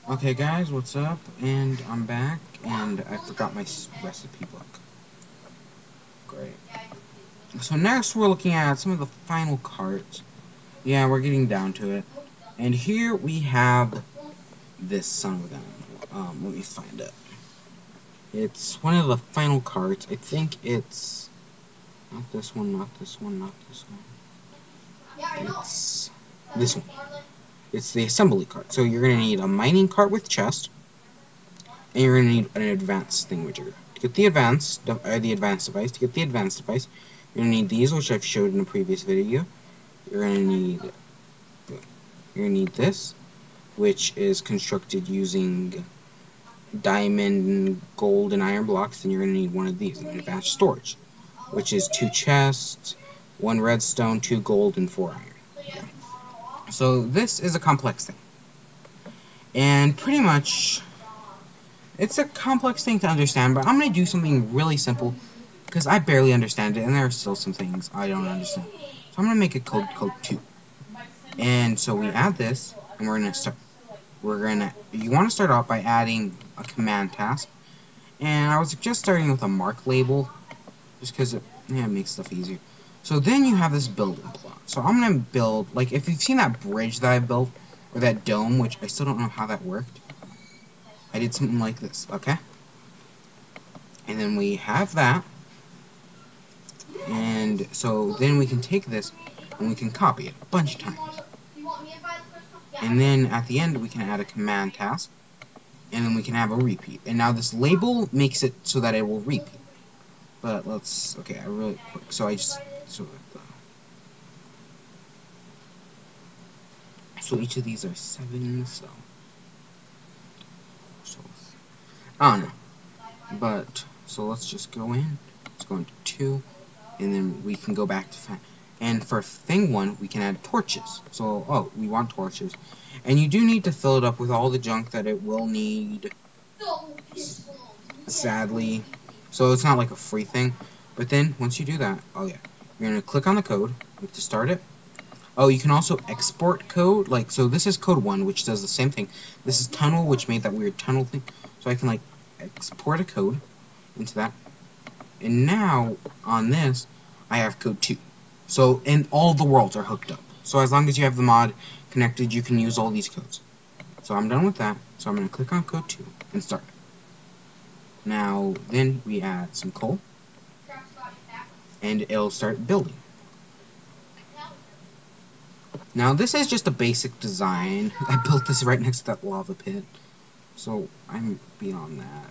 Okay guys, what's up? And I'm back, and I forgot my recipe book. Great. So next we're looking at some of the final cards. Yeah, we're getting down to it. And here we have this son of a gun. Let me find it. It's one of the final cards. I think it's not this one, not this one, not this one. It's this one. It's the assembly card. So you're gonna need a mining cart with chest, and you're going to need an advanced thingamajigger. To get the advanced device, you're going to need these, which I've showed in a previous video. You're going to need this, which is constructed using diamond, gold, and iron blocks. And you're going to need one of these, an advanced storage, which is 2 chests, 1 redstone, 2 gold, and 4 iron. So this is a complex thing, and pretty much it's a complex thing to understand, but I'm going to do something really simple, because I barely understand it, and there are still some things I don't understand. So I'm going to make a code 2. And so we add this, and we're going to start. You want to start off by adding a command task. And I was just starting with a mark label, just because it makes stuff easier. So then you have this building block. So I'm going to build, like, if you've seen that bridge that I built, or that dome, which I still don't know how that worked. I did something like this, okay? And then we have that. And so then we can take this and we can copy it a bunch of times. And then at the end we can add a command task. And then we can have a repeat. And now this label makes it so that it will repeat. But let's, okay, really quick. So I just, so each of these are 7, so I don't know. But, so let's just go in. Let's go into 2. And then we can go back to 5. And for thing 1, we can add torches. So, we want torches. And you do need to fill it up with all the junk that it will need. Sadly. So it's not like a free thing. But then, once you do that, you're going to click on the code to start it. You can also export code. Like, so this is code 1, which does the same thing. This is tunnel, which made that weird tunnel thing. So I can, like, export a code into that. And now, on this, I have code 2. So, and all the worlds are hooked up. So as long as you have the mod connected, you can use all these codes. So I'm done with that. So I'm going to click on code 2 and start. Now, then we add some coal. And it'll start building. Now, this is just a basic design. I built this right next to that lava pit. So, I'm beyond that.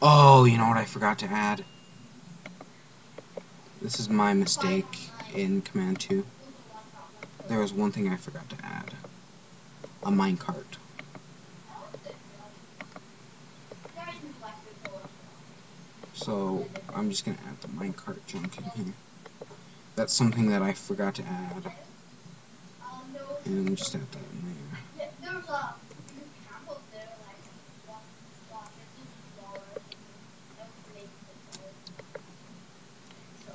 Oh, you know what I forgot to add? This is my mistake in Command 2. There was one thing I forgot to add. A minecart. So, I'm just going to add the minecart junk in here. That's something that I forgot to add. And just add that in there.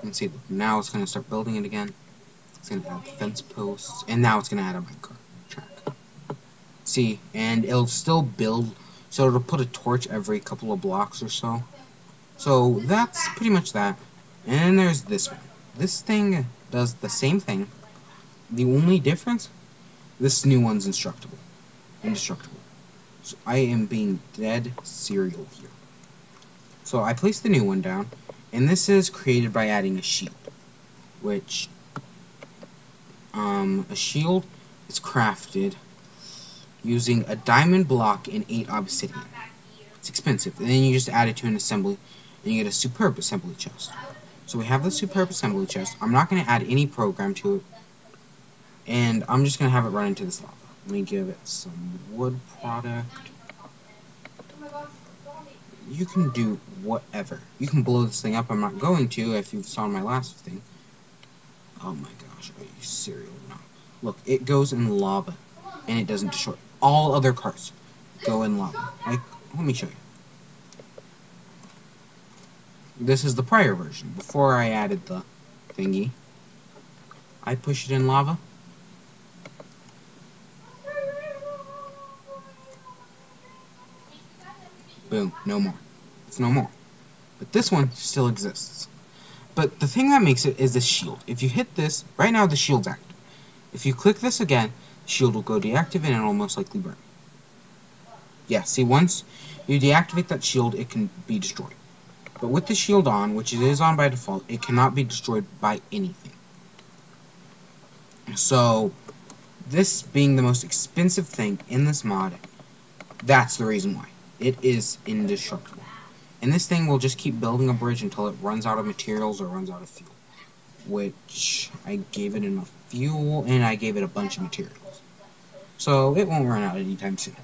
And see, now it's going to start building it again. It's going to add fence posts, and now it's going to add a minecart track. See, and it'll still build, so it'll put a torch every couple of blocks or so. So that's pretty much that. And then there's this one. This thing does the same thing. The only difference, this new one's indestructible. So I am being dead serial here. So I placed the new one down, and this is created by adding a shield, which a shield is crafted using a diamond block and 8 obsidian. It's expensive, and then you just add it to an assembly, and you get a superb assembly chest. So we have the superb assembly chest. I'm not going to add any program to it, and I'm just going to have it run into this lava. Let me give it some wood product. You can do whatever. You can blow this thing up. I'm not going to, if you saw my last thing. Oh my gosh, are you serial now? Look, it goes in lava, and it doesn't destroy. All other carts go in lava. Like, let me show you. This is the prior version. Before I added the thingy, I push it in lava. Boom, no more. It's no more. But this one still exists. But the thing that makes it is the shield. If you hit this, right now the shield's active. If you click this again, the shield will go deactive and it'll most likely burn. Yeah, see, once you deactivate that shield, it can be destroyed. But with the shield on, which it is on by default, it cannot be destroyed by anything. So, this being the most expensive thing in this mod, that's the reason why. It is indestructible. And this thing will just keep building a bridge until it runs out of materials or runs out of fuel. Which, I gave it enough fuel, and I gave it a bunch of materials. So, it won't run out anytime soon.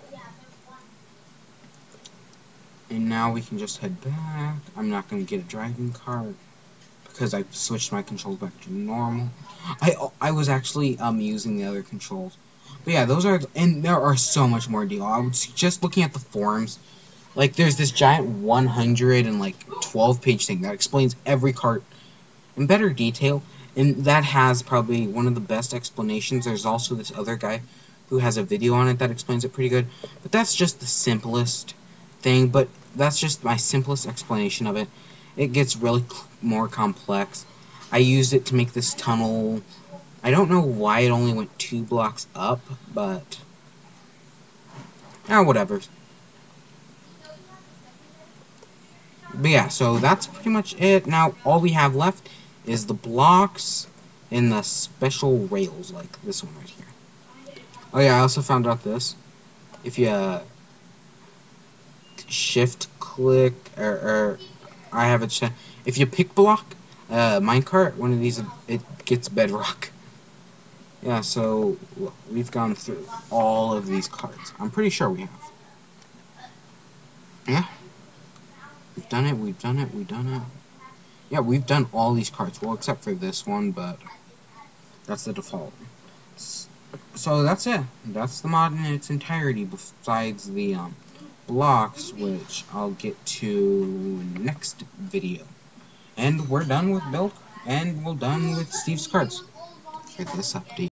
And now we can just head back. I'm not going to get a driving cart because I switched my controls back to normal. I was actually using the other controls. But yeah, those are, and there are so much more deal. I was just looking at the forums. Like, there's this giant 112-page thing that explains every cart in better detail, and that has probably one of the best explanations. There's also this other guy who has a video on it that explains it pretty good, but that's just the simplest thing, but that's just my simplest explanation of it. It gets really more complex. I used it to make this tunnel. I don't know why it only went 2 blocks up, but whatever. But yeah, so that's pretty much it. Now, all we have left is the blocks and the special rails, like this one right here. Oh yeah, I also found out this. If you shift click, or I have it, if you pick block minecart, one of these, it gets bedrock. Yeah, so look, we've gone through all of these cards. I'm pretty sure we have. Yeah. We've done it, we've done it, we've done it. Yeah, we've done all these cards. Well, except for this one, but that's the default. So that's it. That's the mod in its entirety, besides the blocks, which I'll get to next video. And we're done with build, and we're done with Steve's cards for this update.